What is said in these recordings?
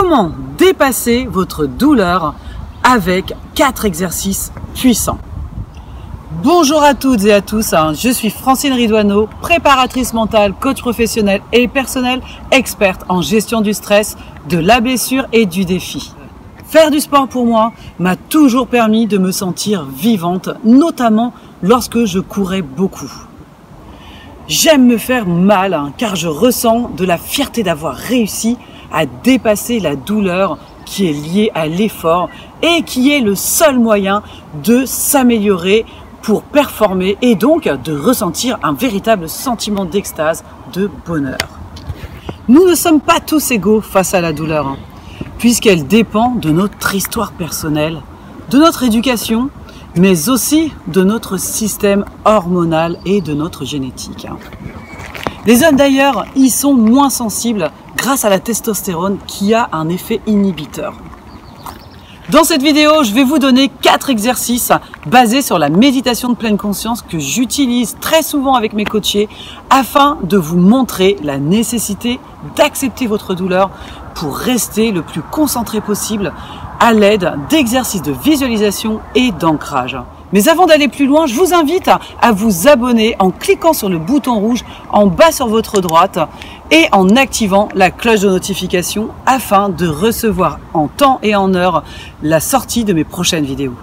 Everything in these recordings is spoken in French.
Comment dépasser votre douleur avec 4 exercices puissants? Bonjour à toutes et à tous, je suis Francine Ridouaneau, préparatrice mentale, coach professionnel et personnel, experte en gestion du stress, de la blessure et du défi. Faire du sport pour moi m'a toujours permis de me sentir vivante, notamment lorsque je courais beaucoup. J'aime me faire mal car je ressens de la fierté d'avoir réussi à dépasser la douleur qui est liée à l'effort et qui est le seul moyen de s'améliorer pour performer et donc de ressentir un véritable sentiment d'extase, de bonheur. Nous ne sommes pas tous égaux face à la douleur, puisqu'elle dépend de notre histoire personnelle, de notre éducation, mais aussi de notre système hormonal et de notre génétique. Les hommes d'ailleurs y sont moins sensibles grâce à la testostérone qui a un effet inhibiteur. Dans cette vidéo, je vais vous donner 4 exercices basés sur la méditation de pleine conscience que j'utilise très souvent avec mes coachés afin de vous montrer la nécessité d'accepter votre douleur pour rester le plus concentré possible à l'aide d'exercices de visualisation et d'ancrage. Mais avant d'aller plus loin, je vous invite à vous abonner en cliquant sur le bouton rouge en bas sur votre droite et en activant la cloche de notification afin de recevoir en temps et en heure la sortie de mes prochaines vidéos.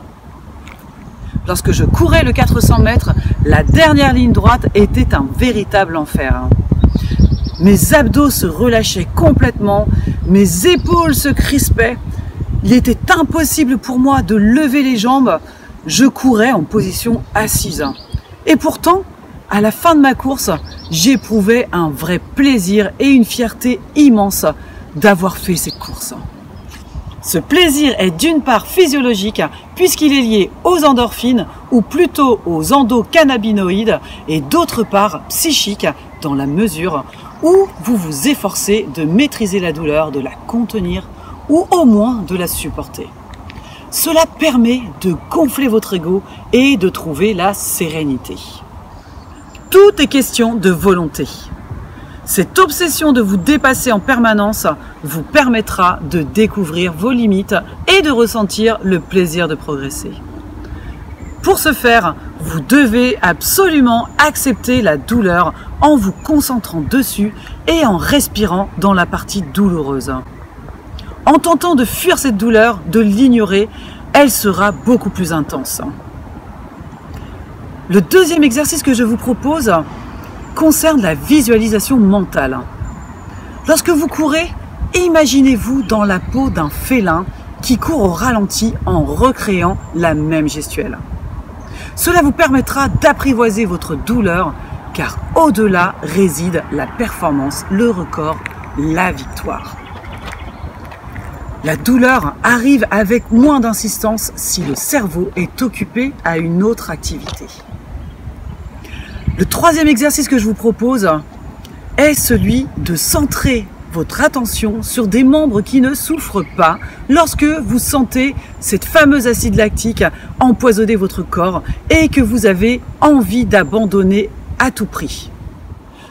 Lorsque je courais le 400 mètres, la dernière ligne droite était un véritable enfer. Mes abdos se relâchaient complètement, mes épaules se crispaient. Il était impossible pour moi de lever les jambes. Je courais en position assise. Et pourtant, à la fin de ma course, j'éprouvais un vrai plaisir et une fierté immense d'avoir fait cette course. Ce plaisir est d'une part physiologique puisqu'il est lié aux endorphines ou plutôt aux endocannabinoïdes et d'autre part psychique dans la mesure où vous vous efforcez de maîtriser la douleur, de la contenir ou au moins de la supporter. Cela permet de gonfler votre ego et de trouver la sérénité. Tout est question de volonté. Cette obsession de vous dépasser en permanence vous permettra de découvrir vos limites et de ressentir le plaisir de progresser. Pour ce faire, vous devez absolument accepter la douleur en vous concentrant dessus et en respirant dans la partie douloureuse. En tentant de fuir cette douleur, de l'ignorer, elle sera beaucoup plus intense. Le deuxième exercice que je vous propose concerne la visualisation mentale. Lorsque vous courez, imaginez-vous dans la peau d'un félin qui court au ralenti en recréant la même gestuelle. Cela vous permettra d'apprivoiser votre douleur car au-delà réside la performance, le record, la victoire. La douleur arrive avec moins d'insistance si le cerveau est occupé à une autre activité. Le troisième exercice que je vous propose est celui de centrer votre attention sur des membres qui ne souffrent pas lorsque vous sentez cette fameuse acide lactique empoisonner votre corps et que vous avez envie d'abandonner à tout prix.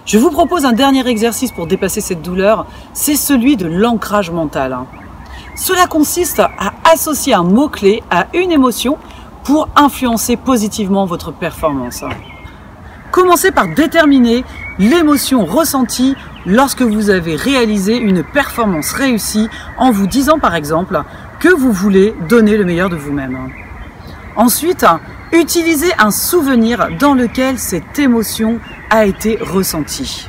Je vous propose un dernier exercice pour dépasser cette douleur, c'est celui de l'ancrage mental. Cela consiste à associer un mot-clé à une émotion pour influencer positivement votre performance. Commencez par déterminer l'émotion ressentie lorsque vous avez réalisé une performance réussie en vous disant par exemple que vous voulez donner le meilleur de vous-même. Ensuite, utilisez un souvenir dans lequel cette émotion a été ressentie.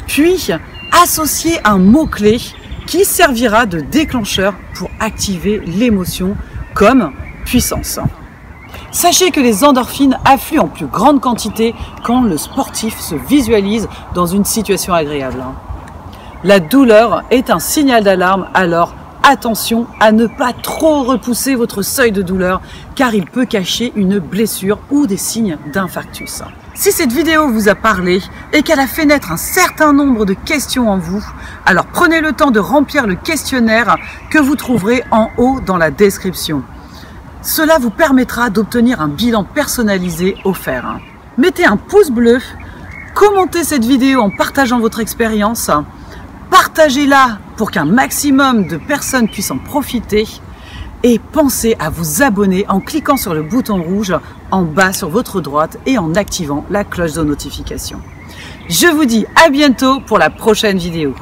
Puis, associez un mot-clé qui servira de déclencheur pour activer l'émotion comme puissance. Sachez que les endorphines affluent en plus grande quantité quand le sportif se visualise dans une situation agréable. La douleur est un signal d'alarme, alors attention à ne pas trop repousser votre seuil de douleur car il peut cacher une blessure ou des signes d'infarctus. Si cette vidéo vous a parlé et qu'elle a fait naître un certain nombre de questions en vous, alors prenez le temps de remplir le questionnaire que vous trouverez en haut dans la description. Cela vous permettra d'obtenir un bilan personnalisé offert. Mettez un pouce bleu, commentez cette vidéo en partageant votre expérience, partagez-la pour qu'un maximum de personnes puissent en profiter. Et pensez à vous abonner en cliquant sur le bouton rouge en bas sur votre droite et en activant la cloche de notification. Je vous dis à bientôt pour la prochaine vidéo.